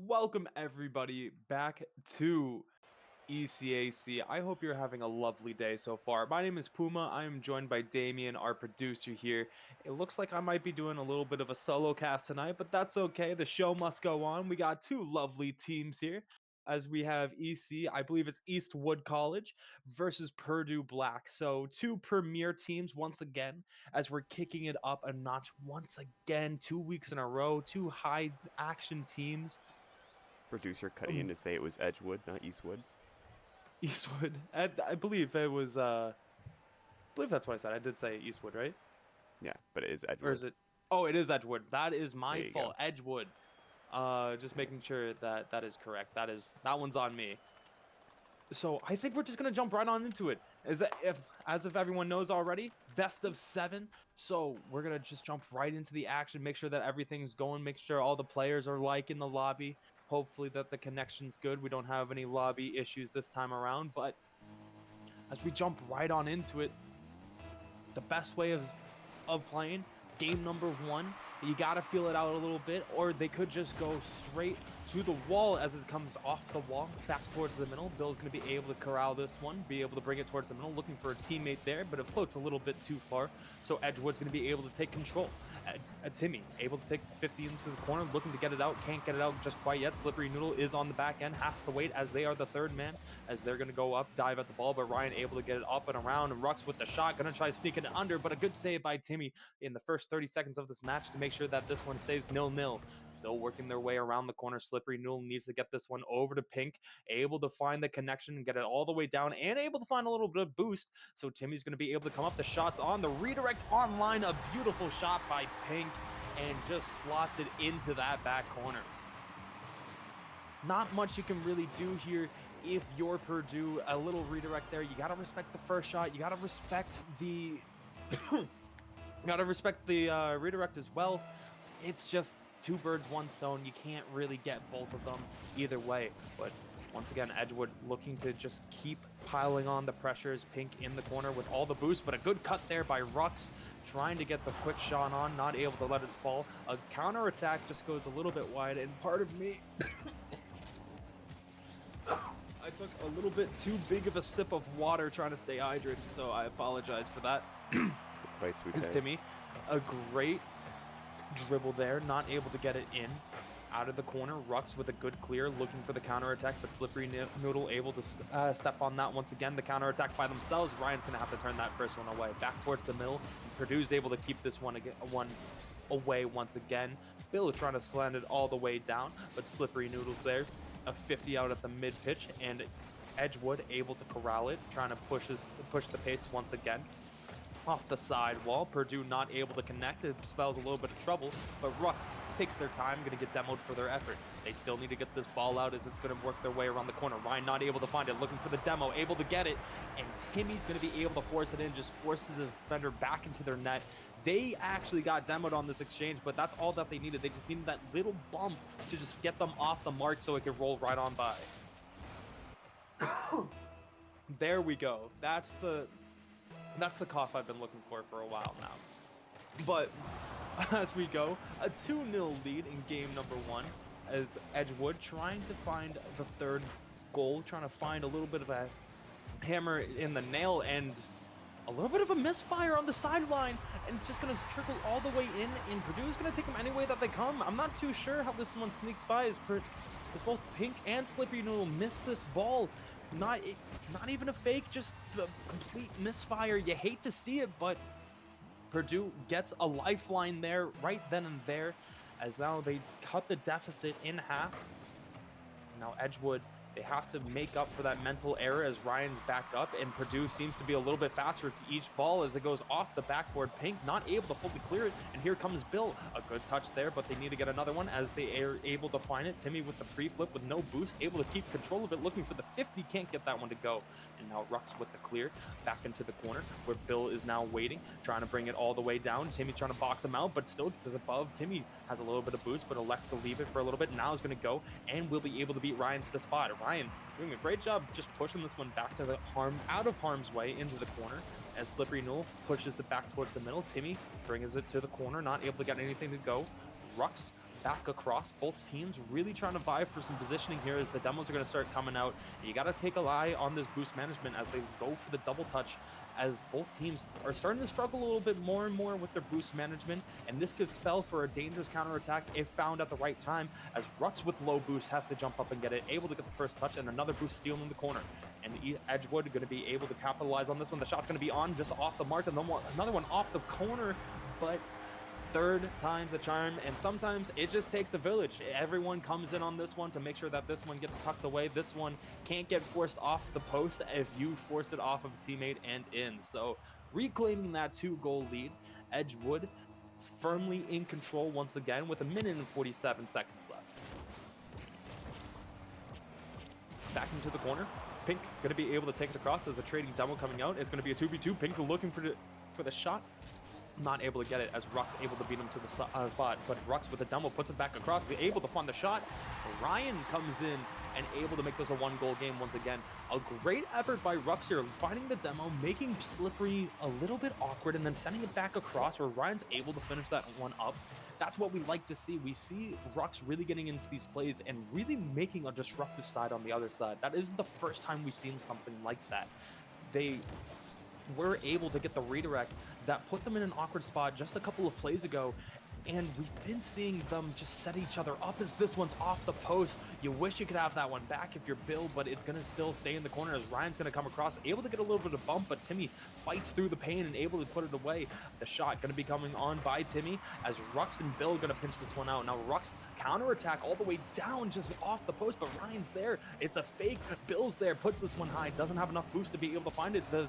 Welcome everybody back to ECAC. I hope you're having a lovely day so far. My name is Puma. I am joined by Damien, our producer here. It looks like I might be doing a little bit of a solo cast tonight, but that's okay. The show must go on. We got two lovely teams here. As we have EC, I believe it's Eastwood College versus Purdue Black. So two premier teams once again, as we're kicking it up a notch once again, 2 weeks in a row, two high action teams. Producer cutting in to say it was Edgewood, not Eastwood. Eastwood. I believe it was. I believe that's what I said. I did say Eastwood, right? Yeah, but it is Or is Edgewood. it? Oh, it is Edgewood. That is There my you go. fault. Edgewood. Just making sure that that is correct. That one's on me. So I think we're just gonna jump right on into it. As if everyone knows already, best of 7. So we're gonna just jump right into the action. Make sure that everything's going. Make sure all the players are in the lobby. Hopefully that the connection's good. We don't have any lobby issues this time around. But as we jump right on into it, the best way of playing game number 1, you gotta feel it out a little bit, or they could just go straight to the wall as it comes off the wall back towards the middle. Bill's gonna be able to corral this one, be able to bring it towards the middle, looking for a teammate there, but it floats a little bit too far, so Edgewood's gonna be able to take control. Timmy able to take 50 into the corner, looking to get it out, can't get it out just quite yet. Slippery Noodle is on the back end, has to wait as they are the third man, as they're going to go up, dive at the ball, but Ryan able to get it up and around, and Rux with the shot, going to try sneaking it under, but a good save by Timmy in the first 30 seconds of this match to make sure that this one stays 0-0. Still working their way around the corner. Slippery Noodle needs to get this one over to Pink, able to find the connection and get it all the way down, and able to find a little bit of boost, so Timmy's going to be able to come up. The shots on the redirect online, a beautiful shot by Pink, and just slots it into that back corner. Not much you can really do here if you're Purdue. A little redirect there. You got to respect the first shot. You got to respect the redirect as well. It's just two birds, one stone. You can't really get both of them either way. But once again, Edgewood looking to just keep piling on the pressures. Pink in the corner with all the boost, but a good cut there by Rux, trying to get the quick shot on, not able to let it fall. A counter attack just goes a little bit wide, and part of me I took a little bit too big of a sip of water trying to stay hydrated, so I apologize for that. Is Timmy. A great dribble there, not able to get it in. Out of the corner, Rux with a good clear, looking for the counterattack, but Slippery Noodle able to step on that once again. The counterattack by themselves. Ryan's going to have to turn that first one away. Back towards the middle. Purdue's able to keep this one away once again. Bill trying to slant it all the way down, but Slippery Noodle's there. A 50 out at the mid-pitch, and Edgewood able to corral it, trying to push the pace once again. Off the side wall, Purdue not able to connect. It spells a little bit of trouble, but Rux takes their time, going to get demoed for their effort. They still need to get this ball out as it's going to work their way around the corner. Ryan not able to find it, looking for the demo, able to get it, and Timmy's going to be able to force it in, just forces the defender back into their net. They actually got demoed on this exchange, but that's all that they needed. They just needed that little bump to just get them off the mark so it could roll right on by. There we go. That's the cough I've been looking for a while now. But as we go, a 2-0 lead in game number 1 as Edgewood trying to find the third goal, trying to find a little bit of a hammer in the nail, and a little bit of a misfire on the sideline, and it's just going to trickle all the way in, and Purdue's going to take them any way that they come. I'm not too sure how this one sneaks by, as both Pink and Slippery Noodle miss this ball. Not even a fake, just a complete misfire. You hate to see it, but Purdue gets a lifeline there right then and there, as now they cut the deficit in half. Now Edgewood, they have to make up for that mental error as Ryan's back up, and Purdue seems to be a little bit faster to each ball as it goes off the backboard. Pink not able to fully clear it, and here comes Bill. A good touch there, but they need to get another one as they are able to find it. Timmy with the pre-flip with no boost, able to keep control of it, looking for the 50, can't get that one to go. And now Rux with the clear, back into the corner, where Bill is now waiting, trying to bring it all the way down. Timmy trying to box him out, but still gets us above. Timmy has a little bit of boost, but elects to leave it for a little bit. Now is going to go, and will be able to beat Ryan to the spot. Ryan doing a great job just pushing this one back to the out of harm's way into the corner, as Slippery Noodle pushes it back towards the middle. Timmy brings it to the corner, not able to get anything to go. Rux back across. Both teams really trying to vie for some positioning here as the demos are going to start coming out. You got to take an eye on this boost management as they go for the double touch, as both teams are starting to struggle a little bit more and more with their boost management, and this could spell for a dangerous counterattack if found at the right time, as Rux with low boost has to jump up and get it, able to get the first touch, and another boost stealing the corner. And Edgewood going to be able to capitalize on this one. The shot's going to be on just off the mark, and then another one off the corner, but third time's a charm, and sometimes it just takes a village. Everyone comes in on this one to make sure that this one gets tucked away. This one can't get forced off the post if you force it off of a teammate and in. So reclaiming that 2-goal lead, Edgewood is firmly in control once again with 1:47 seconds left. Back into the corner. Pink going to be able to take it across as a trading demo coming out. It's going to be a 2v2. Pink looking for the shot. Not able to get it as Rux able to beat him to the spot, but Rux with the demo puts it back across, able to find the shot. Ryan comes in and able to make this a 1-goal game once again. A great effort by Rux here, finding the demo, making Slippery a little bit awkward, and then sending it back across where Ryan's able to finish that one up. That's what we like to see. We see Rux really getting into these plays and really making a disruptive side on the other side. That isn't the first time we've seen something like that. They were able to get the redirect that put them in an awkward spot just a couple of plays ago, and we've been seeing them just set each other up as this one's off the post. You wish you could have that one back if you're Bill, but it's going to still stay in the corner as Ryan's going to come across, able to get a little bit of bump, but Timmy fights through the pain and able to put it away. The shot going to be coming on by Timmy as Rux and Bill going to pinch this one out. Now Rux counterattack all the way down just off the post, but Ryan's there. It's a fake. Bill's there, puts this one high, doesn't have enough boost to be able to find it. The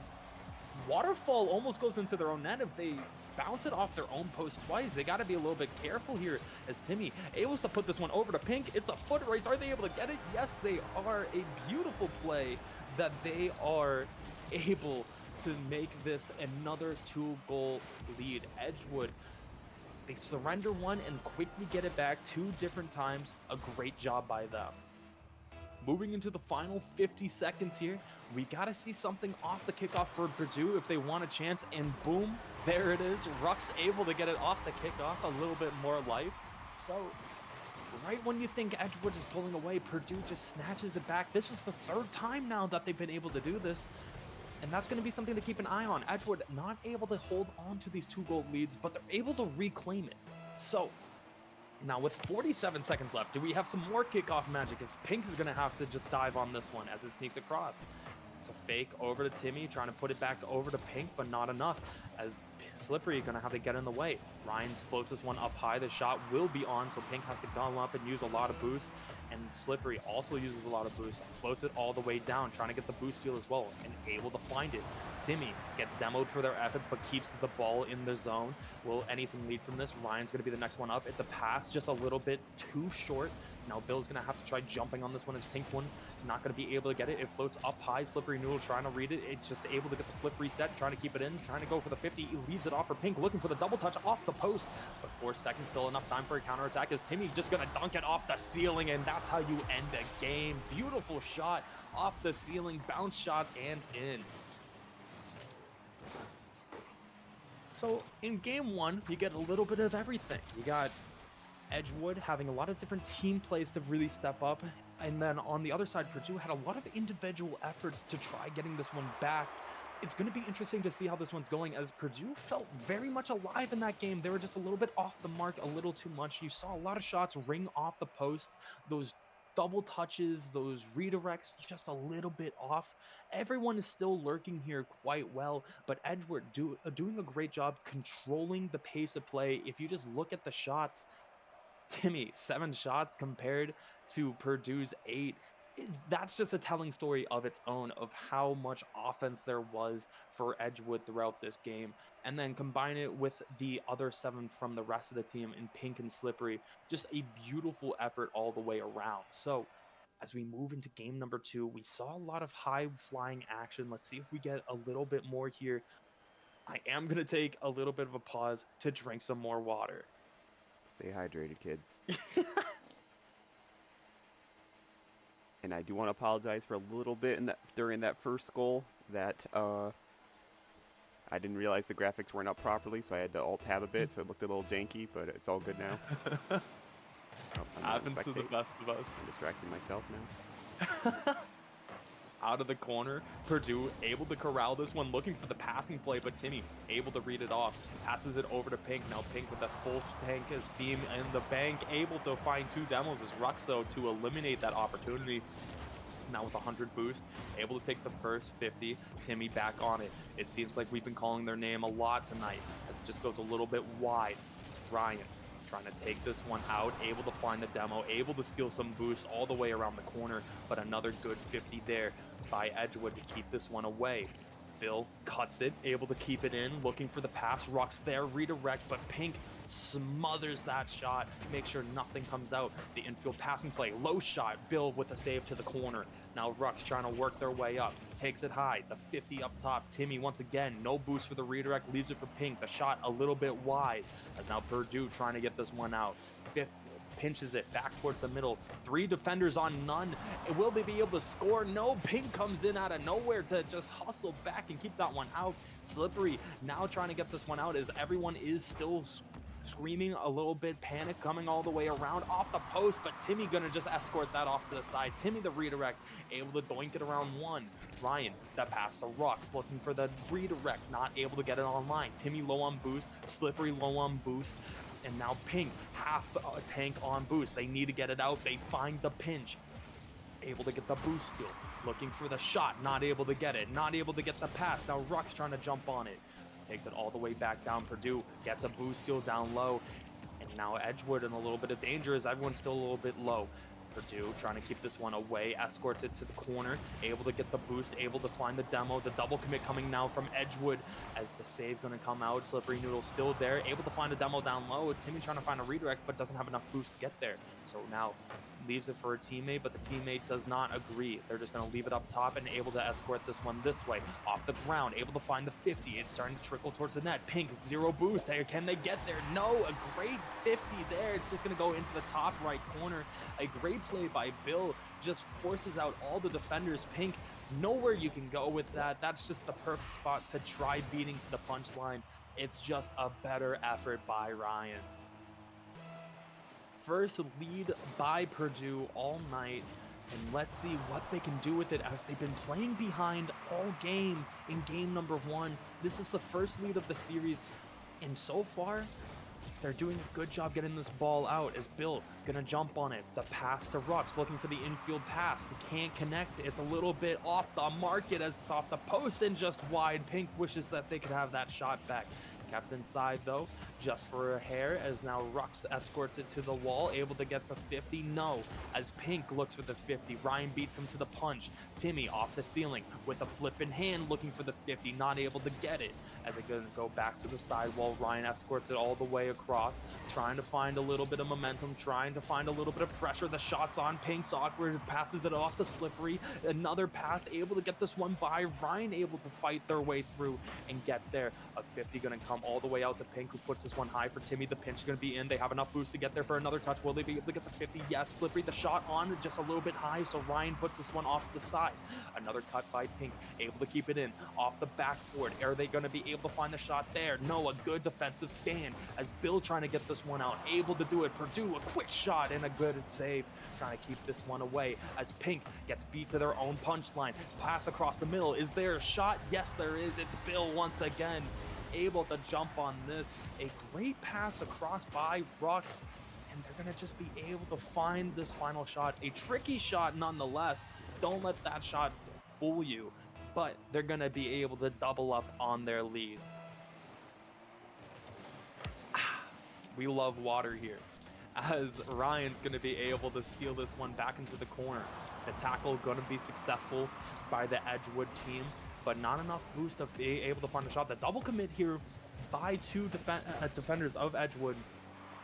waterfall almost goes into their own net. If they bounce it off their own post twice, they got to be a little bit careful here as Timmy able to put this one over to Pink. It's a foot race. Are they able to get it? Yes, they are. A beautiful play that they are able to make this another 2-goal lead. Edgewood, they surrender one and quickly get it back 2 different times. A great job by them. Moving into the final 50 seconds here, we got to see something off the kickoff for Purdue if they want a chance, and boom, there it is. Rux able to get it off the kickoff, a little bit more life. So right when you think Edgewood is pulling away, Purdue just snatches it back. This is the 3rd time now that they've been able to do this, and that's going to be something to keep an eye on. Edgewood not able to hold on to these 2-goal leads, but they're able to reclaim it. So now with 47 seconds left, do we have some more kickoff magic? If Pink is going to have to just dive on this one as it sneaks across. It's a fake over to Timmy, trying to put it back over to Pink, but not enough, as Slippery going to have to get in the way. Ryans floats this one up high. The shot will be on, so Pink has to come up and use a lot of boost, and Slippery also uses a lot of boost. Floats it all the way down, trying to get the boost steal as well, and able to find it. Timmy gets demoed for their efforts, but keeps the ball in the zone. Will anything lead from this? Ryan's going to be the next one up. It's a pass just a little bit too short. Now Bill's going to have to try jumping on this one as Pink one. Not going to be able to get it. It floats up high. Slippery Noodle trying to read it. It's just able to get the flip reset, trying to keep it in, trying to go for the 50. He leaves it off for Pink, looking for the double touch off the post. But 4 seconds, still enough time for a counterattack as Timmy's just going to dunk it off the ceiling, and that's how you end the game. Beautiful shot off the ceiling, bounce shot, and in. So in game 1, you get a little bit of everything. You got Edgewood having a lot of different team plays to really step up, and then on the other side, Purdue had a lot of individual efforts to try getting this one back. It's going to be interesting to see how this one's going, as Purdue felt very much alive in that game. They were just a little bit off the mark, a little too much. You saw a lot of shots ring off the post, those double touches, those redirects just a little bit off. Everyone is still lurking here quite well, but Edgewood doing a great job controlling the pace of play. If you just look at the shots, Timmy, 7 shots compared to Purdue's 8. That's just a telling story of its own of how much offense there was for Edgewood throughout this game. And then combine it with the other 7 from the rest of the team in Pink and Slippery. Just a beautiful effort all the way around. So as we move into game number 2, we saw a lot of high flying action. Let's see if we get a little bit more here. I am going to take a little bit of a pause to drink some more water. Stay hydrated, kids. And I do want to apologize for a little bit during that first goal that I didn't realize the graphics weren't up properly, so I had to alt-tab a bit, so it looked a little janky, but it's all good now. happens to the spectate. best of us. I'm distracting myself now. Out of the corner, Purdue able to corral this one, looking for the passing play, but Timmy able to read it off, passes it over to Pink. Now Pink with a full tank of steam in the bank, able to find 2 demos as Rux, though, to eliminate that opportunity. Now with 100 boost, able to take the first 50. Timmy back on it. It seems like we've been calling their name a lot tonight, as it just goes a little bit wide. Ryan trying to take this one out, able to find the demo, able to steal some boost all the way around the corner, but another good 50 there by Edgewood to keep this one away. Bill cuts it, able to keep it in, looking for the pass. Rux there, redirect, but Pink smothers that shot, make sure nothing comes out. The infield passing play, low shot, Bill with a save to the corner. Now Rux trying to work their way up, takes it high, the 50 up top. Timmy once again, no boost for the redirect, leaves it for Pink. The shot a little bit wide, as now Purdue trying to get this one out. Pinches it back towards the middle. 3 defenders on none. Will they be able to score? No. Pink comes in out of nowhere to just hustle back and keep that one out. Slippery now trying to get this one out as everyone is still screaming a little bit, panic coming all the way around off the post, but Timmy gonna just escort that off to the side. Timmy the redirect, able to doink it around 1. Ryan, that pass to Rux, looking for the redirect, not able to get it online. Timmy low on boost, Slippery low on boost, and now Pink half a tank on boost. They need to get it out. They find the pinch, able to get the boost still, looking for the shot, not able to get it, not able to get the pass. Now Rux trying to jump on it, takes it all the way back down. Purdue gets a boost steal down low, and now Edgewood in a little bit of danger as everyone's still a little bit low. Purdue trying to keep this one away, escorts it to the corner, able to get the boost, able to find the demo. The double commit coming now from Edgewood as the save going to come out. Slippery Noodle still there, able to find a demo down low. Timmy trying to find a redirect, but doesn't have enough boost to get there. So now leaves it for a teammate, but the teammate does not agree. They're just going to leave it up top and able to escort this one this way. Off the ground, able to find the 50. It's starting to trickle towards the net. Pink, 0 boost. Can they get there? No, a great 50 there. It's just going to go into the top right corner. A great play by Bill, just forces out all the defenders. Pink, nowhere you can go with that. That's just the perfect spot to try beating to the punchline. It's just a better effort by Ryan. First lead by Purdue all night, and let's see what they can do with it as they've been playing behind all game in game number 1. This is the first lead of the series, and so far they're doing a good job getting this ball out as Bill gonna jump on it. The pass to Rux, looking for the infield pass. Can't connect. It's a little bit off the market as it's off the post and just wide. Pink wishes that they could have that shot back. Kept inside though, just for a hair, as now Rux escorts it to the wall, able to get the 50. No, as Pink looks for the 50. Ryan beats him to the punch. Timmy off the ceiling with a flip in hand, looking for the 50, not able to get it. As it gonna go back to the side while Ryan escorts it all the way across, trying to find a little bit of momentum, trying to find a little bit of pressure. The shot's on. Pink's awkward, passes it off to Slippery. Another pass, able to get this one by. Ryan able to fight their way through and get there. A 50 gonna come all the way out to Pink, who puts this one high for Timmy. The pinch is gonna be in. They have enough boost to get there for another touch. Will they be able to get the 50? Yes. Slippery, the shot on just a little bit high, so Ryan puts this one off to the side. Another cut by Pink, able to keep it in off the backboard. Are they gonna be able to find the shot there? No, a good defensive stand as Bill trying to get this one out, able to do it. Purdue, a quick shot and a good save, trying to keep this one away as Pink gets beat to their own punchline. Pass across the middle. Is there a shot? Yes, there is. It's Bill once again, able to jump on this. A great pass across by Rux, and they're gonna just be able to find this final shot. A tricky shot nonetheless. Don't let that shot fool you, but they're gonna be able to double up on their lead. We love water here, as Ryan's gonna be able to steal this one back into the corner. The tackle gonna be successful by the Edgewood team, but not enough boost to be able to find a shot. The double commit here by 2 defenders of Edgewood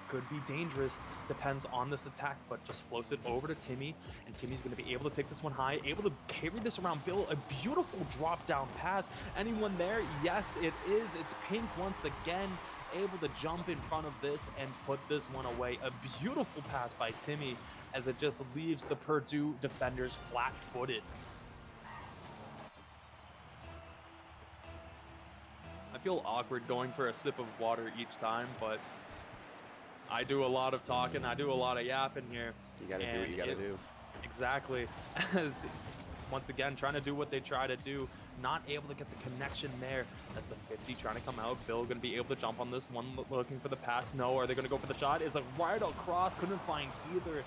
could be dangerous, depends on this attack, but just floats it over to Timmy, and Timmy's going to be able to take this one high, able to carry this around Bill. A beautiful drop down pass. Anyone there? Yes, it is. It's Pink once again, able to jump in front of this and put this one away. A beautiful pass by Timmy as it just leaves the Purdue defenders flat-footed. I feel awkward going for a sip of water each time, but I do a lot of talking, I do a lot of yapping here, You gotta do what and you gotta do. exactly, as once again trying to do what they try to do, not able to get the connection there as the 50 trying to come out. Bill gonna be able to jump on this one, looking for the pass. No, are they gonna go for the shot? Is a right across, couldn't find either.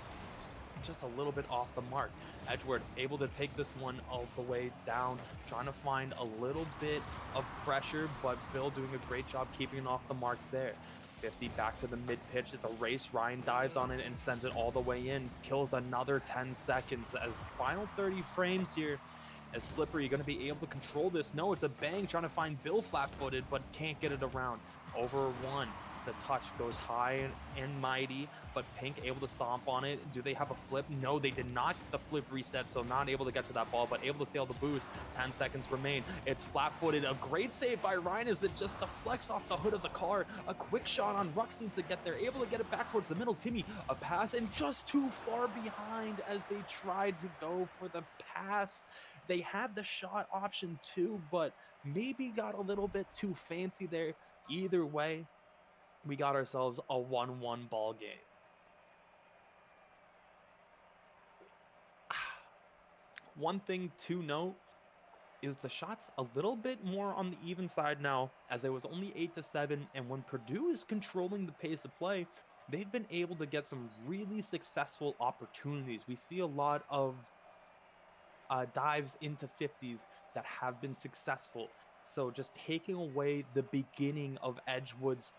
Just a little bit off the mark. Edgewood able to take this one all the way down, trying to find a little bit of pressure, but Bill doing a great job keeping it off the mark there. 50 back to the mid pitch. It's a race. Ryan dives on it and sends it all the way in. Kills another 10 seconds as final 30 frames here. As Slippery going to be able to control this. No, it's a bang trying to find Bill flat-footed, but can't get it around. Over one. The touch goes high and mighty, but Pink able to stomp on it. Do they have a flip? No, they did not get the flip reset, so not able to get to that ball, but able to sail the boost. 10 seconds remain. It's flat-footed. A great save by Ryan as it just deflects off the hood of the car. A quick shot on Rux needs to get there. Able to get it back towards the middle. Timmy, a pass, and just too far behind as they tried to go for the pass. They had the shot option too, but maybe got a little bit too fancy there. Either way, we got ourselves a 1-1 ball game. One thing to note is the shots a little bit more on the even side now, as it was only 8-7, and when Purdue is controlling the pace of play, they've been able to get some really successful opportunities. We see a lot of dives into 50s that have been successful. So just taking away the beginning of Edgewood's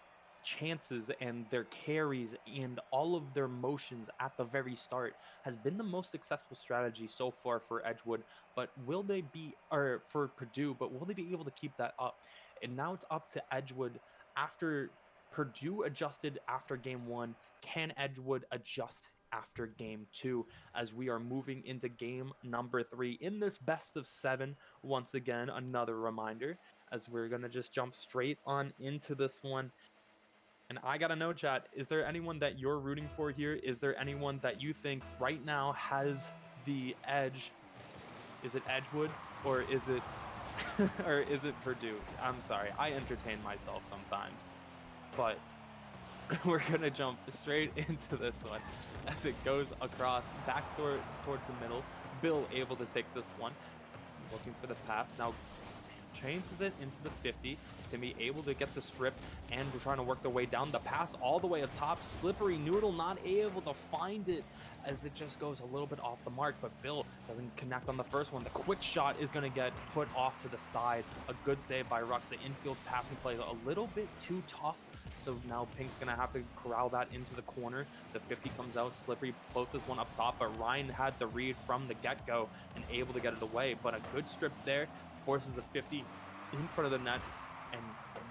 chances and their carries and all of their motions at the very start has been the most successful strategy so far for Edgewood. But will they be, or for Purdue, but will they be able to keep that up? And now it's up to Edgewood after Purdue adjusted after game one. Can Edgewood adjust after game two as we are moving into game number 3 in this best of 7? Once again, another reminder as we're going to just jump straight on into this one. And I gotta know, chat, is there anyone that you're rooting for here? Is there anyone that you think right now has the edge? Is it Edgewood or is it or is it Purdue? I'm sorry, I entertain myself sometimes, but we're gonna jump straight into this one as it goes across back towards the middle. Bill able to take this one, looking for the pass. Now changes it into the 50. Timmy able to get the strip, and we're trying to work their way down. The pass all the way atop. Slippery Noodle not able to find it as it just goes a little bit off the mark, but Bill doesn't connect on the first one. The quick shot is going to get put off to the side. A good save by Rux. The infield passing play a little bit too tough, so now Pink's going to have to corral that into the corner. The 50 comes out. Slippery floats this one up top, but Ryan had the read from the get-go and able to get it away, but a good strip there forces the 50 in front of the net, and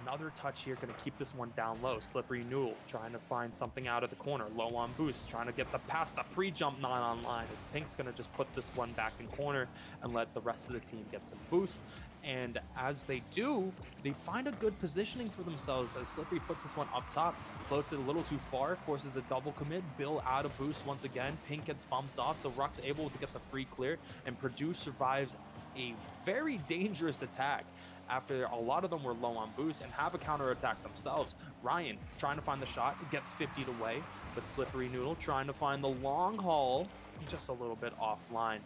another touch here going to keep this one down low. Slippery Noodle trying to find something out of the corner, low on boost, trying to get the pass. The pre-jump not online as Pink's going to just put this one back in corner and let the rest of the team get some boost. And as they do, they find a good positioning for themselves as Slippery puts this one up top, floats it a little too far, forces a double commit. Bill out of boost once again. Pink gets bumped off, so Rux able to get the free clear, and Purdue survives a very dangerous attack after a lot of them were low on boost and have a counter attack themselves. Ryan trying to find the shot, gets 50'd away, but Slippery Noodle trying to find the long haul, just a little bit offline.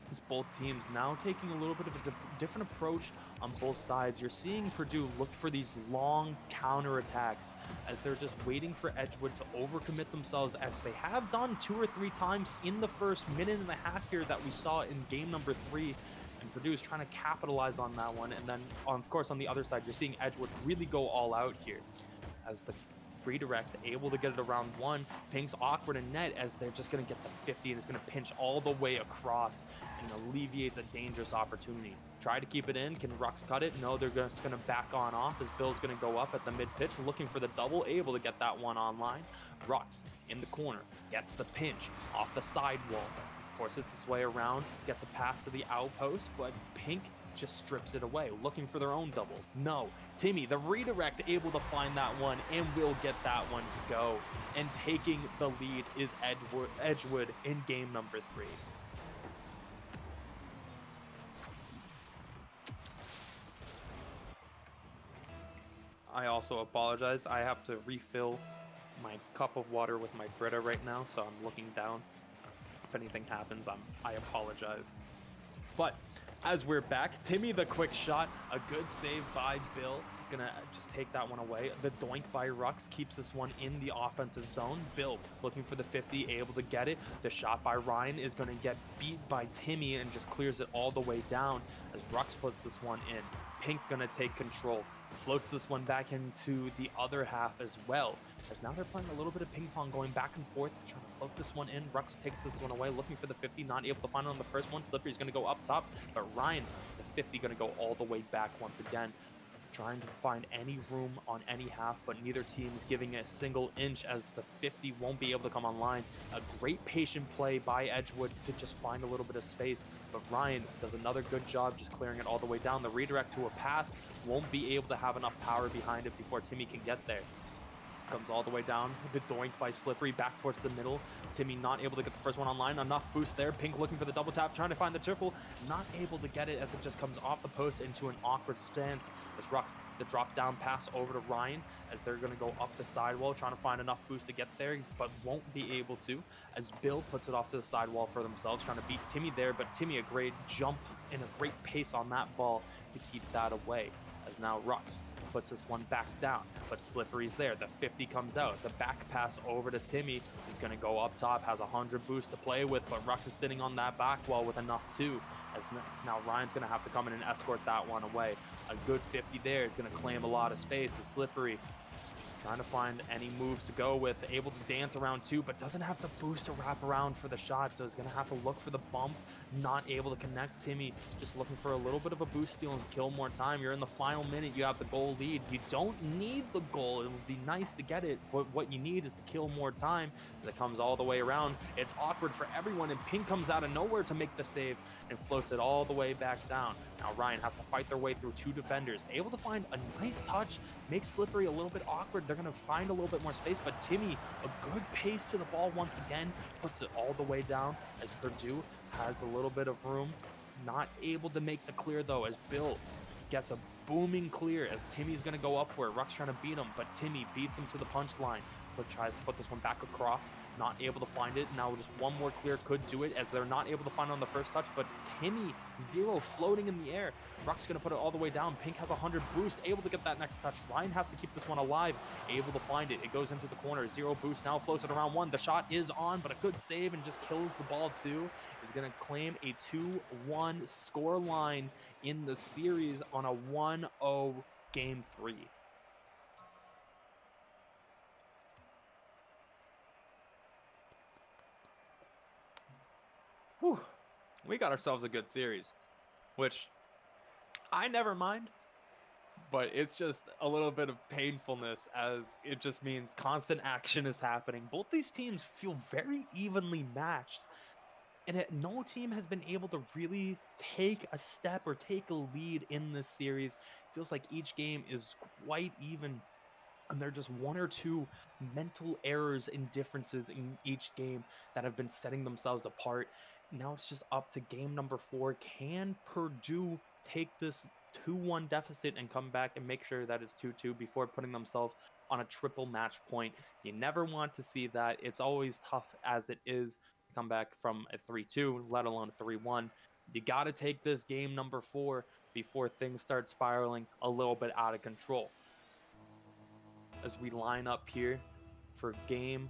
As both teams now taking a little bit of a different approach on both sides. You're seeing Purdue look for these long counter attacks as they're just waiting for Edgewood to overcommit themselves, as they have done 2 or 3 times in the first minute and a half here that we saw in game number 3. And Purdue is trying to capitalize on that one. And then, of course, on the other side, you're seeing Edgewood really go all out here as the redirect able to get it around one. Pink's awkward in net as they're just going to get the 50 and it's going to pinch all the way across and alleviates a dangerous opportunity. Try to keep it in. Can Rux cut it? No, they're just going to back on off as Bill's going to go up at the mid pitch looking for the double, able to get that one online. Rux in the corner gets the pinch off the sidewall, forces its way around, gets a pass to the outpost, but Pink just strips it away, looking for their own double. No, Timmy, the redirect, able to find that one and will get that one to go. And taking the lead is Edgewood in game number 3. I also apologize. I have to refill my cup of water with my Brita right now, so I'm looking down. If anything happens, I apologize. But as we're back, Timmy the quick shot, a good save by Bill. Gonna just take that one away. The doink by Rux keeps this one in the offensive zone. Bill looking for the 50, able to get it. The shot by Ryan is gonna get beat by Timmy and just clears it all the way down as Rux puts this one in. Pink gonna take control. Floats this one back into the other half as well. As now they're playing a little bit of ping pong going back and forth, trying to float this one in. Rux takes this one away, looking for the 50, not able to find it on the first one. Slippery's gonna go up top, but Ryan, the 50, gonna go all the way back once again. Trying to find any room on any half, but neither team is giving a single inch as the 50 won't be able to come online. A great patient play by Edgewood to just find a little bit of space, but Ryan does another good job just clearing it all the way down. The redirect to a pass won't be able to have enough power behind it before Timmy can get there. Comes all the way down. The doink by Slippery back towards the middle. Timmy not able to get the first one online. Enough boost there. Pink looking for the double tap, trying to find the triple. Not able to get it as it just comes off the post into an awkward stance. As Rux, the drop down pass over to Ryan as they're going to go up the sidewall, trying to find enough boost to get there, but won't be able to. As Bill puts it off to the sidewall for themselves, trying to beat Timmy there, but Timmy a great jump and a great pace on that ball to keep that away. As now Rux puts this one back down, but Slippery's there. The 50 comes out. The back pass over to Timmy is going to go up top, has 100 boost to play with, but Rux is sitting on that back wall with enough too. As now Ryan's going to have to come in and escort that one away. A good 50 there is going to claim a lot of space. The Slippery trying to find any moves to go with, able to dance around too, but doesn't have the boost to wrap around for the shot, so is going to have to look for the bump, not able to connect. Timmy just looking for a little bit of a boost steal and kill more time. You're in the final minute, you have the goal lead. You don't need the goal, it would be nice to get it, but what you need is to kill more time. As it comes all the way around, it's awkward for everyone, and Pink comes out of nowhere to make the save and floats it all the way back down. Now Ryan has to fight their way through two defenders, able to find a nice touch, makes Slippery a little bit awkward. They're going to find a little bit more space, but Timmy, a good pace to the ball once again, puts it all the way down as Purdue has a little bit of room. Not able to make the clear though, as Bill gets a booming clear as Timmy's going to go up for it. Rux trying to beat him, but Timmy beats him to the punchline. But tries to put this one back across, not able to find it. Now just one more clear could do it as they're not able to find it on the first touch, but Timmy, zero floating in the air. Rux gonna put it all the way down. Pink has 100 boost, able to get that next touch. Ryan has to keep this one alive, able to find it. It goes into the corner, zero boost, now floats it around one. The shot is on, but a good save and just kills the ball too. Is gonna claim a 2-1 score line in the series on a 1-0 game 3. Whew. We got ourselves a good series, which I never mind, but it's just a little bit of painfulness as it just means constant action is happening. Both these teams feel very evenly matched, and no team has been able to really take a step or take a lead in this series. It feels like each game is quite even, and there are just one or two mental errors and differences in each game that have been setting themselves apart. Now it's just up to game number 4. Can Purdue take this 2-1 deficit and come back and make sure that it's 2-2 before putting themselves on a triple match point? You never want to see that. It's always tough as it is to come back from a 3-2, let alone a 3-1. You got to take this game number 4 before things start spiraling a little bit out of control. As we line up here for game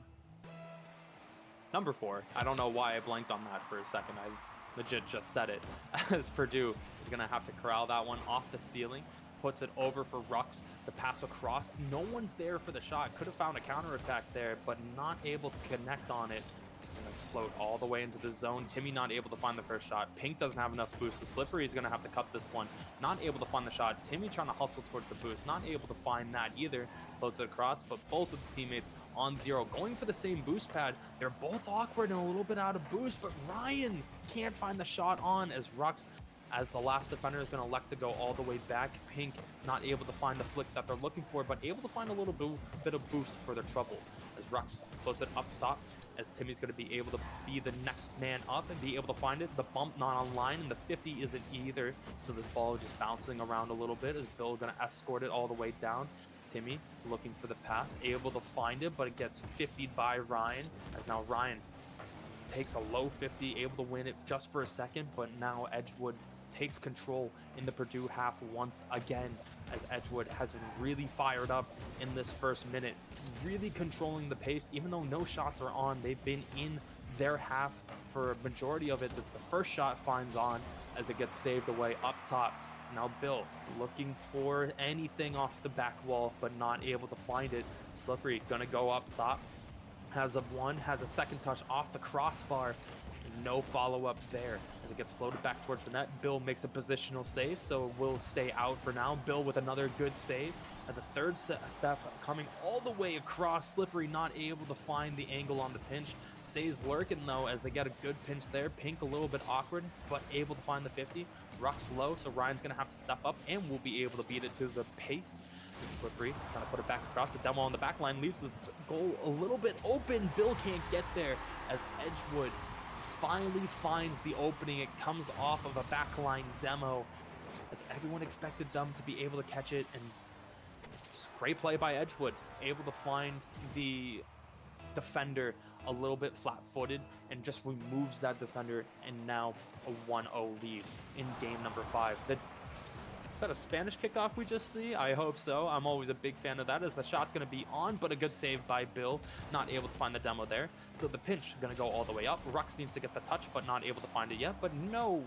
number 4. I don't know why I blanked on that for a second. I legit just said it. As Purdue is going to have to corral that one off the ceiling. Puts it over for Rux. The pass across. No one's there for the shot. Could have found a counterattack there, but not able to connect on it. It's going to float all the way into the zone. Timmy not able to find the first shot. Pink doesn't have enough boost, so Slippery is going to have to cut this one. Not able to find the shot. Timmy trying to hustle towards the boost. Not able to find that either. Floats it across, but both of the teammates on zero, going for the same boost pad. They're both awkward and a little bit out of boost, but Ryan can't find the shot on as Rux, as the last defender, is going to elect to go all the way back. Pink not able to find the flick that they're looking for, but able to find a little bit of boost for their trouble as Rux floats it up top, as Timmy's going to be able to be the next man up and be able to find it. The bump not online, and the 50 isn't either, so this ball is just bouncing around a little bit as Bill going to escort it all the way down. Timmy looking for the pass, able to find it, but it gets 50'd by Ryan, as now Ryan takes a low 50, able to win it just for a second, but now Edgewood takes control in the Purdue half once again, as Edgewood has been really fired up in this first minute, really controlling the pace. Even though no shots are on, they've been in their half for a majority of it. The first shot finds on as it gets saved away up top. Now Bill looking for anything off the back wall, but not able to find it. Slippery gonna go up top. Has a second touch off the crossbar. No follow-up there as it gets floated back towards the net. Bill makes a positional save, so will stay out for now. Bill with another good save. At the third step coming all the way across. Slippery not able to find the angle on the pinch. Stays lurking though as they get a good pinch there. Pink a little bit awkward, but able to find the 50. Ruck's low, so Ryan's going to have to step up and will be able to beat it to the pace. Slippery trying to put it back across. The demo on the back line leaves this goal a little bit open. Bill can't get there as Edgewood finally finds the opening. It comes off of a backline demo as everyone expected them to be able to catch it, and just great play by Edgewood, able to find the defender a little bit flat-footed and just removes that defender, and now a 1-0 lead in game number 5. Is that a Spanish kickoff we just see? I hope so. I'm always a big fan of that, as the shot's going to be on, but a good save by Bill. Not able to find the demo there. So the pinch going to go all the way up. Rux needs to get the touch, but not able to find it yet. But no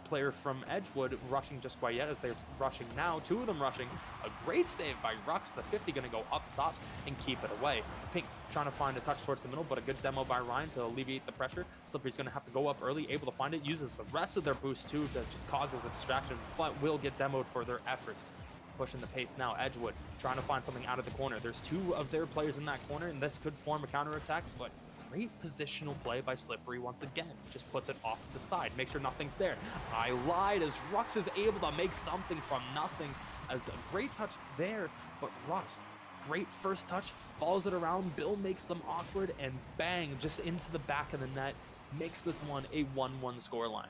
player from Edgewood rushing just quite yet, as they're rushing now. 2 of them rushing. A great save by Rux. The 50 going to go up top and keep it away. Pink trying to find a touch towards the middle, but a good demo by Ryan to alleviate the pressure. Slippery's going to have to go up early, able to find it. Uses the rest of their boost too to just cause his distraction, but will get demoed for their efforts. Pushing the pace now. Edgewood trying to find something out of the corner. There's 2 of their players in that corner, and this could form a counterattack, but great positional play by Slippery once again. Just puts it off to the side. Make sure nothing's there. I lied, as Rux is able to make something from nothing. As a great touch there, but Rux, great first touch, follows it around. Bill makes them awkward, and bang, just into the back of the net. Makes this one a 1-1 scoreline.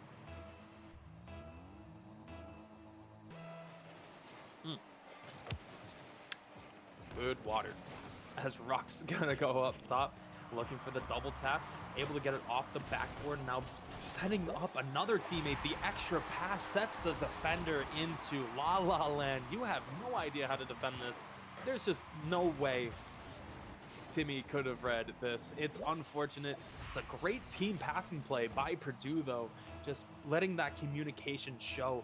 Good water. As Rux gonna go up top, looking for the double tap, able to get it off the backboard, now setting up another teammate. The extra pass sets the defender into La La Land. You have no idea how to defend this. There's just no way Timmy could have read this. It's unfortunate. It's a great team passing play by Purdue though, just letting that communication show.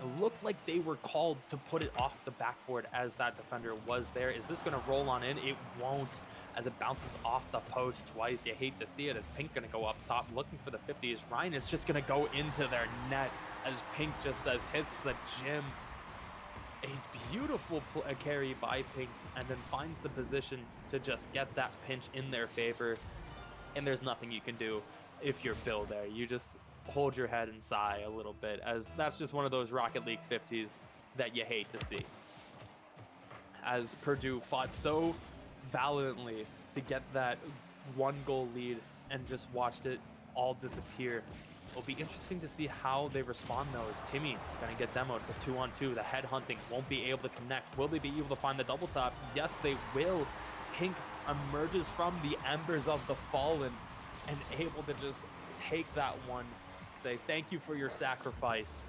It looked like they were called to put it off the backboard as that defender was there. Is this going to roll on in? It won't, as it bounces off the post twice. You hate to see it, as Pink going to go up top looking for the 50s. Ryan is just going to go into their net as Pink just says hits the gym. A beautiful carry by Pink, and then finds the position to just get that pinch in their favor. And there's nothing you can do if you're Bill there. You just hold your head and sigh a little bit, as that's just one of those Rocket League 50s that you hate to see. As Purdue fought so valiantly to get that 1-goal lead and just watched it all disappear. It'll be interesting to see how they respond though, as Timmy gonna get demoed. It's a 2-on-2. The head hunting won't be able to connect. Will they be able to find the double tap? Yes, they will. Pink emerges from the embers of the fallen and able to just take that one. Say, thank you for your sacrifice.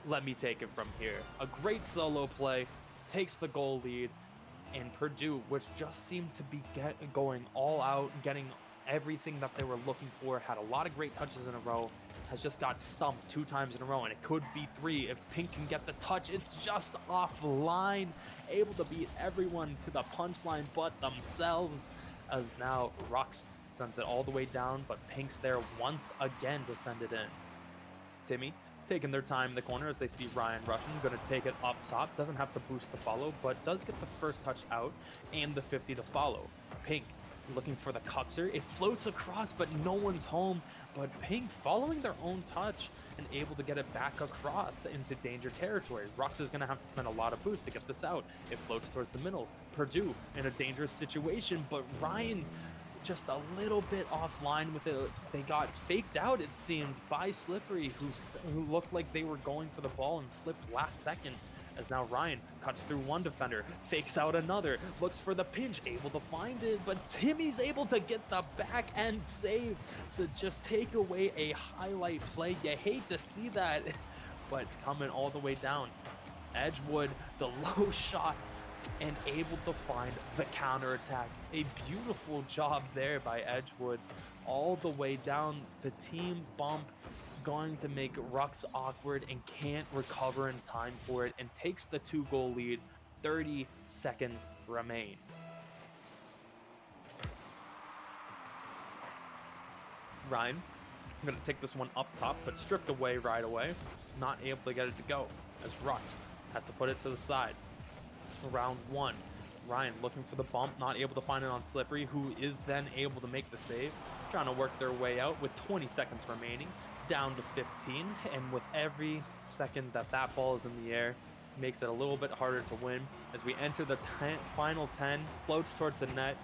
Let me take it from here. A great solo play, takes the goal lead, and Purdue, which just seemed to be going all out, getting everything that they were looking for, had a lot of great touches in a row, has just got stumped 2 times in a row, and it could be 3 if Pink can get the touch. It's just offline, able to beat everyone to the punchline but themselves, as now Rux sends it all the way down, but Pink's there once again to send it in. Timmy taking their time in the corner as they see Ryan rushing, going to take it up top. Doesn't have the boost to follow, but does get the first touch out and the 50 to follow. Pink looking for the cutter. It floats across, but no one's home. But Pink following their own touch and able to get it back across into danger territory. Rux is going to have to spend a lot of boost to get this out. It floats towards the middle. Purdue in a dangerous situation, but Ryan just a little bit offline with it. They got faked out, it seemed, by Slippery, who looked like they were going for the ball and flipped last second as now Ryan cuts through one defender, fakes out another, looks for the pinch, able to find it, but Timmy's able to get the back end save to just take away a highlight play. You hate to see that, but coming all the way down. Edgewood, the low shot, and able to find the counterattack. A beautiful job there by Edgewood. All the way down, the team bump going to make Rux awkward and can't recover in time for it, and takes the 2-goal lead. 30 seconds remain. Ryan, I'm going to take this one up top, but stripped away right away. Not able to get it to go, as Rux has to put it to the side. Round one, Ryan looking for the bump, not able to find it on Slippery, who is then able to make the save. Trying to work their way out with 20 seconds remaining, down to 15, and with every second that that ball is in the air, makes it a little bit harder to win. As we enter the final 10, floats towards the net.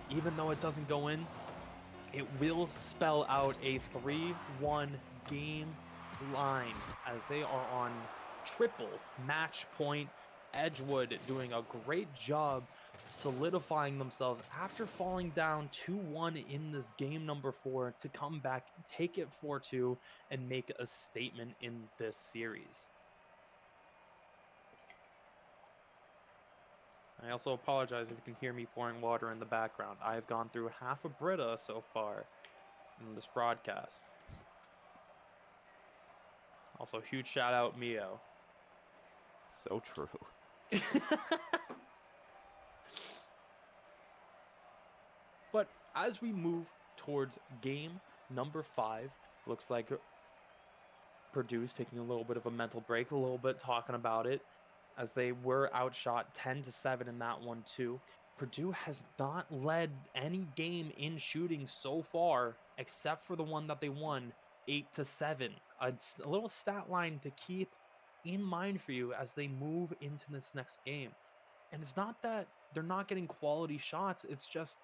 Even though it doesn't go in, it will spell out a 3-1 game line, as they are on triple match point. Edgewood doing a great job solidifying themselves after falling down 2-1 in this game number 4 to come back, take it 4-2, and make a statement in this series. I also apologize if you can hear me pouring water in the background. I have gone through half a Brita so far in this broadcast. Also, huge shout out Mio. So true. But as we move towards game number 5, looks like Purdue's taking a little bit of a mental break, a little bit talking about it, as they were outshot 10-7 in that one too. Purdue has not led any game in shooting so far, except for the one that they won 8-7. A little stat line to keep in mind for you as they move into this next game. And it's not that they're not getting quality shots, it's just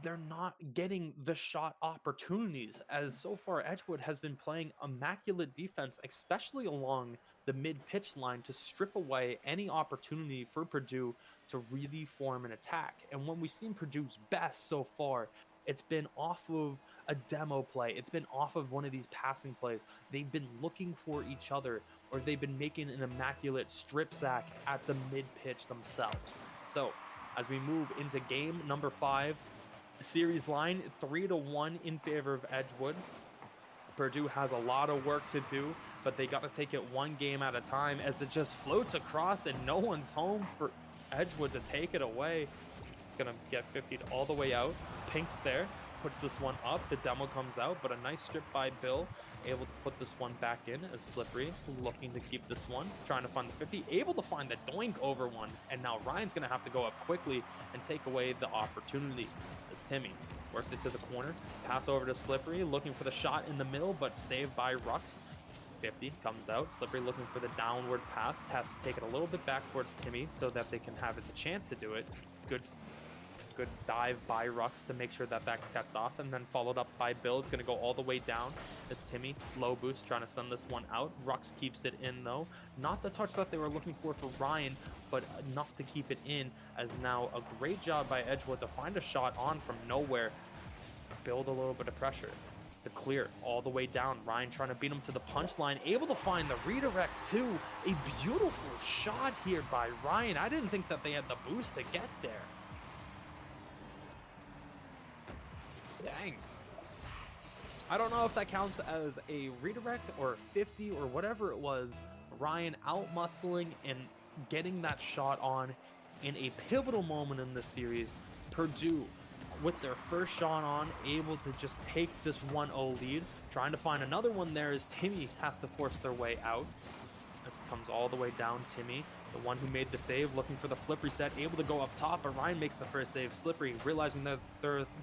they're not getting the shot opportunities, as so far Edgewood has been playing immaculate defense, especially along the mid-pitch line, to strip away any opportunity for Purdue to really form an attack. And when we've seen Purdue's best so far, it's been off of a demo play. It's been off of one of these passing plays. They've been looking for each other, or they've been making an immaculate strip sack at the mid-pitch themselves. So as we move into game number 5, series line 3-1 in favor of Edgewood. Purdue has a lot of work to do, but they got to take it one game at a time, as it just floats across and no one's home for Edgewood to take it away. It's gonna get 50 all the way out. Pink's there, puts this one up. The demo comes out, but a nice strip by Bill, able to put this one back in, as Slippery looking to keep this one, trying to find the 50, able to find the doink over one, and now Ryan's gonna have to go up quickly and take away the opportunity, as Timmy works it to the corner, pass over to Slippery, looking for the shot in the middle, but saved by Rux. 50 comes out, Slippery looking for the downward pass, has to take it a little bit back towards Timmy so that they can have the chance to do it. Good dive by Rux to make sure that that kept off, and then followed up by Bill. It's going to go all the way down as Timmy, low boost, trying to send this one out. Rux keeps it in though. Not the touch that they were looking for Ryan, but enough to keep it in, as now a great job by Edgewood to find a shot on from nowhere to build a little bit of pressure. The clear all the way down. Ryan trying to beat him to the punchline, able to find the redirect too. A beautiful shot here by Ryan. I didn't think that they had the boost to get there. Dang. I don't know if that counts as a redirect or 50 or whatever it was. Ryan out-muscling and getting that shot on in a pivotal moment in this series. Purdue, with their first shot on, able to just take this 1-0 lead. Trying to find another one there as Timmy has to force their way out. As it comes all the way down, Timmy, the one who made the save, looking for the flip reset, able to go up top, but Ryan makes the first save. Slippery, realizing they're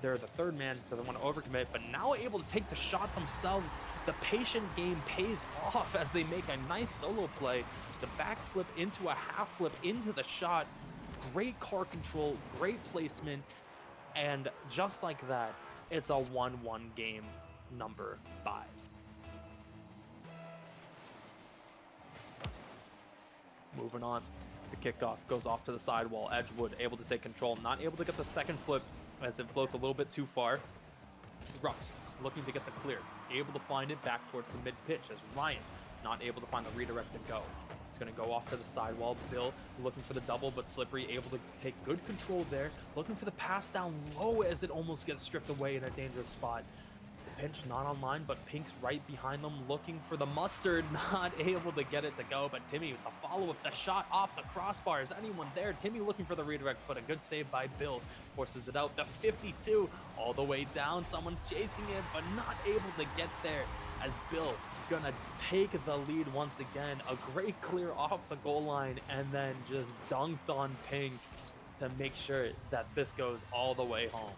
the third man, doesn't want to overcommit, but now able to take the shot themselves. The patient game pays off as they make a nice solo play. The backflip into a half flip into the shot. Great car control, great placement, and just like that, it's a 1-1 game number 5. Moving on. The kickoff goes off to the sidewall. Edgewood able to take control. Not able to get the second flip as it floats a little bit too far. Rux looking to get the clear. Able to find it back towards the mid-pitch as Ryan not able to find the redirect and go. It's going to go off to the sidewall. Bill looking for the double, but Slippery able to take good control there. Looking for the pass down low as it almost gets stripped away in a dangerous spot. The pinch not online, but Pink's right behind them looking for the mustard. Not able to get it to go, but Timmy with the follow-up, the shot off the crossbar. Is anyone there? Timmy looking for the redirect, but a good save by Bill. Forces it out. The 52 all the way down. Someone's chasing it, but not able to get there. As Bill gonna take the lead once again. A great clear off the goal line and then just dunked on Pink to make sure that this goes all the way home.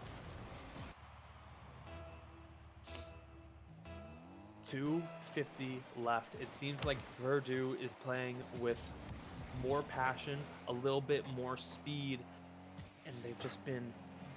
2:50 left. It seems like Purdue is playing with more passion, a little bit more speed, and they've just been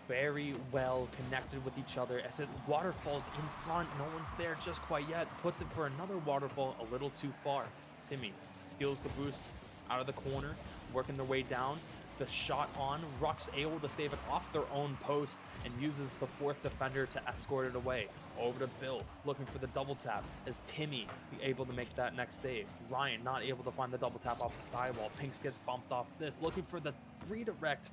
very well connected with each other as it waterfalls in front. No one's there just quite yet. Puts it for another waterfall a little too far. Timmy steals the boost out of the corner, working their way down. The shot on. Rux able to save it off their own post and uses the fourth defender to escort it away. Over to Bill, looking for the double tap as Timmy able to make that next save. Ryan not able to find the double tap off the sidewall. Pinks gets bumped off this, looking for the redirect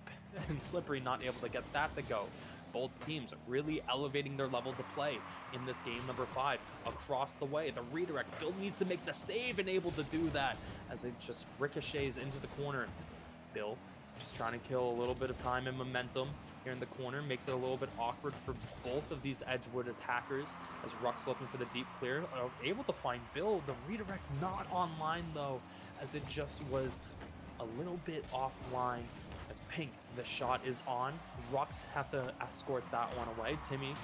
and Slippery not able to get that to go. Both teams really elevating their level to play in this game number 5 across the way. The redirect, Bill needs to make the save and able to do that as it just ricochets into the corner. Bill just trying to kill a little bit of time and momentum here in the corner. Makes it a little bit awkward for both of these Edgewood attackers as Rux looking for the deep clear. Able to find Bill. The redirect not online though, as it just was a little bit offline. As Pink, the shot is on. Rux has to escort that one away. Timmy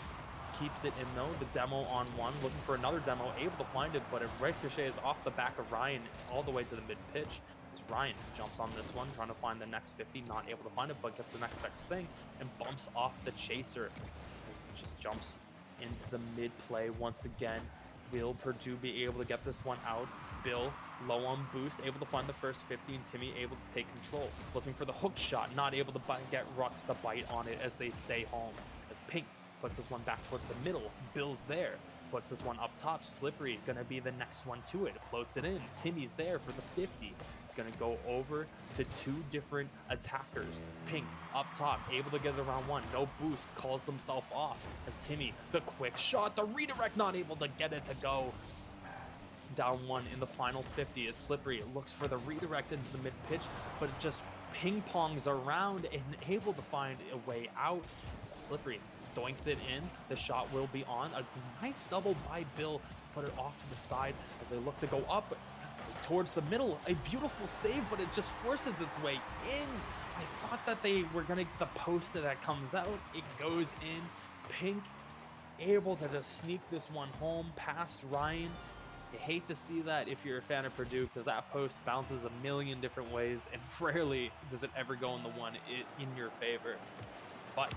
keeps it in though. The demo on one, looking for another demo. Able to find it, but it ricochets off the back of Ryan all the way to the mid-pitch. Ryan jumps on this one, trying to find the next 50, not able to find it, but gets the next best thing and bumps off the chaser as it just jumps into the mid-play once again. Will Purdue be able to get this one out? Bill, low on boost, able to find the first 50, and Timmy able to take control. Looking for the hook shot, not able to get Rux to bite on it as they stay home. As Pink puts this one back towards the middle, Bill's there. Puts this one up top. Slippery gonna be the next one to it. Floats it in. Timmy's there for the 50. It's gonna go over to 2 different attackers. Pink up top, able to get it around one. No boost, calls themselves off. As Timmy, the quick shot, the redirect not able to get it to go. Down one in the final 50 as Slippery looks for the redirect into the mid-pitch, but it just ping-pongs around and able to find a way out. Slippery doinks it in. The shot will be on. A nice double by Bill. Put it off to the side as they look to go up towards the middle. A beautiful save, but it just forces its way in. I thought that they were going to get the post that comes out. It goes in. Pink able to just sneak this one home past Ryan. You hate to see that if you're a fan of Purdue, because that post bounces a million different ways and rarely does it ever go in the one in your favor. But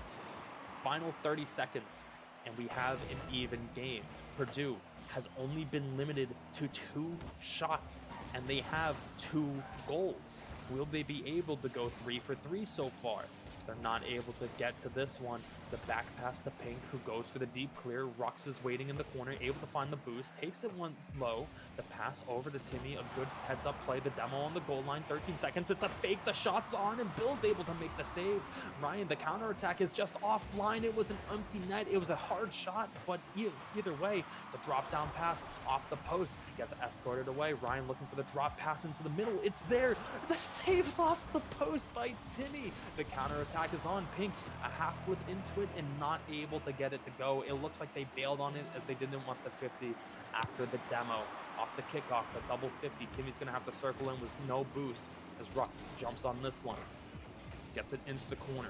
final 30 seconds and we have an even game. Purdue has only been limited to 2 shots and they have 2 goals. Will they be able to go 3 for 3 so far? They're not able to get to this one. The back pass to Pink, who goes for the deep clear. Rux is waiting in the corner, able to find the boost, takes it one low. The pass over to Timmy, a good heads up play. The demo on the goal line, 13 seconds. It's a fake, the shot's on, and Bill's able to make the save. Ryan, the counterattack is just offline. It was an empty net. It was a hard shot, but either way, it's a drop down pass off the post. Gets escorted away. Ryan looking for the drop pass into the middle. It's there. The save's off the post by Timmy. The counterattack is on. Pink, a half flip into it and not able to get it to go. It looks like they bailed on it as they didn't want the 50 after the demo. Off the kickoff, the double 50. Timmy's gonna have to circle in with no boost as Rux jumps on this one. Gets it into the corner.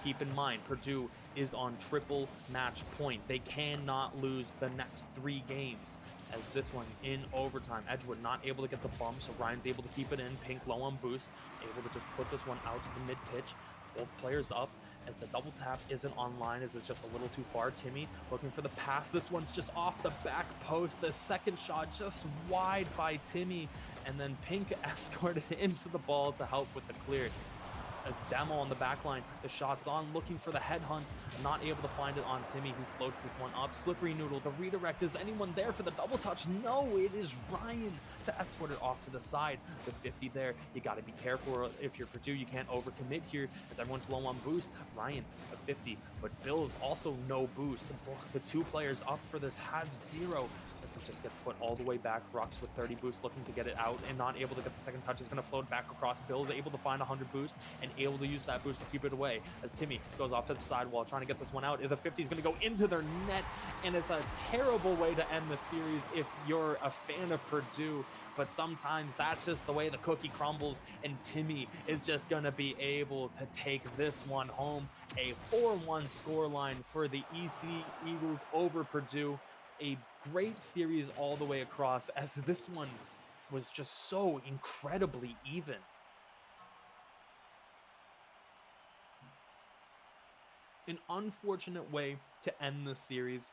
Keep in mind, Purdue is on triple match point. They cannot lose the next 3 games. As this one in overtime, Edgewood not able to get the bump, so Ryan's able to keep it in. Pink low on boost, able to just put this one out to the mid pitch. Both players up as the double tap isn't online as it's just a little too far. Timmy looking for the pass. This one's just off the back post. The second shot just wide by Timmy, and then Pink escorted into the ball to help with the clear. A demo on the back line. The shot's on, looking for the headhunt, not able to find it on Timmy, who floats this one up. Slippery Noodle, the redirect. Is anyone there for the double touch? No, it is Ryan to escort it off to the side. The 50 there. You got to be careful if you're Purdue. You can't overcommit here as everyone's low on boost. Ryan, a 50, but Bill's also no boost. The two players up for this have zero. This just gets put all the way back. Rocks with 30 boost, looking to get it out and not able to get the second touch. Is going to float back across. Bill's able to find 100 boost and able to use that boost to keep it away as Timmy goes off to the sidewall trying to get this one out. The 50 is going to go into their net, and it's a terrible way to end the series if you're a fan of Purdue, but sometimes that's just the way the cookie crumbles, and Timmy is just going to be able to take this one home. A 4-1 scoreline for the EC Eagles over Purdue. A great series all the way across, as this one was just so incredibly even. An unfortunate way to end the series,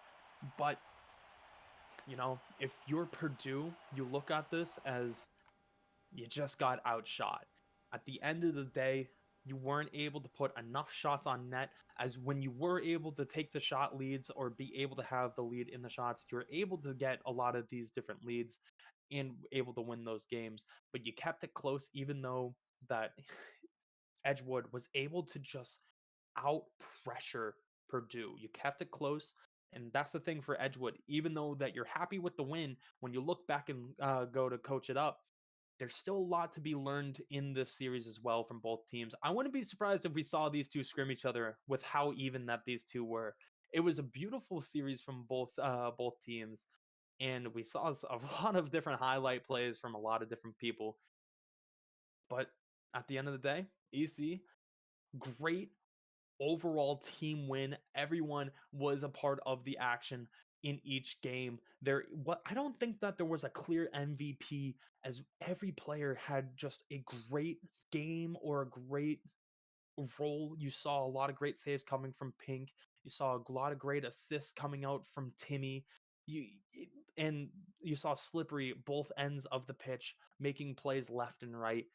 but you know, if you're Purdue, you look at this as you just got outshot. At the end of the day, you weren't able to put enough shots on net, as when you were able to take the shot leads or be able to have the lead in the shots, you were able to get a lot of these different leads and able to win those games. But you kept it close, even though that Edgewood was able to just out pressure Purdue. You kept it close. And that's the thing for Edgewood. Even though that you're happy with the win, when you look back and go to coach it up, there's still a lot to be learned in this series as well from both teams. I wouldn't be surprised if we saw these two scrim each other with how even that these two were. It was a beautiful series from both teams, and we saw a lot of different highlight plays from a lot of different people. But at the end of the day, EC, great overall team win. Everyone was a part of the action in each game. I don't think that there was a clear MVP, as every player had just a great game or a great role. You saw a lot of great saves coming from Pink. You saw a lot of great assists coming out from Timmy. And you saw Slippery both ends of the pitch making plays left and right.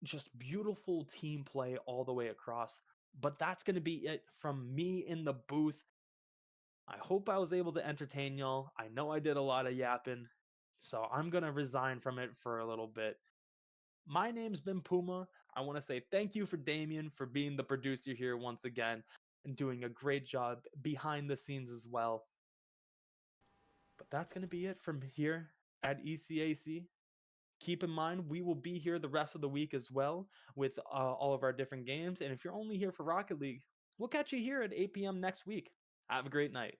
Just beautiful team play all the way across. But that's going to be it from me in the booth. I hope I was able to entertain y'all. I know I did a lot of yapping, so I'm going to resign from it for a little bit. My name's been Puma. I want to say thank you for Damien for being the producer here once again and doing a great job behind the scenes as well. But that's going to be it from here at ECAC. Keep in mind, we will be here the rest of the week as well with all of our different games. And if you're only here for Rocket League, we'll catch you here at 8 p.m. next week. Have a great night.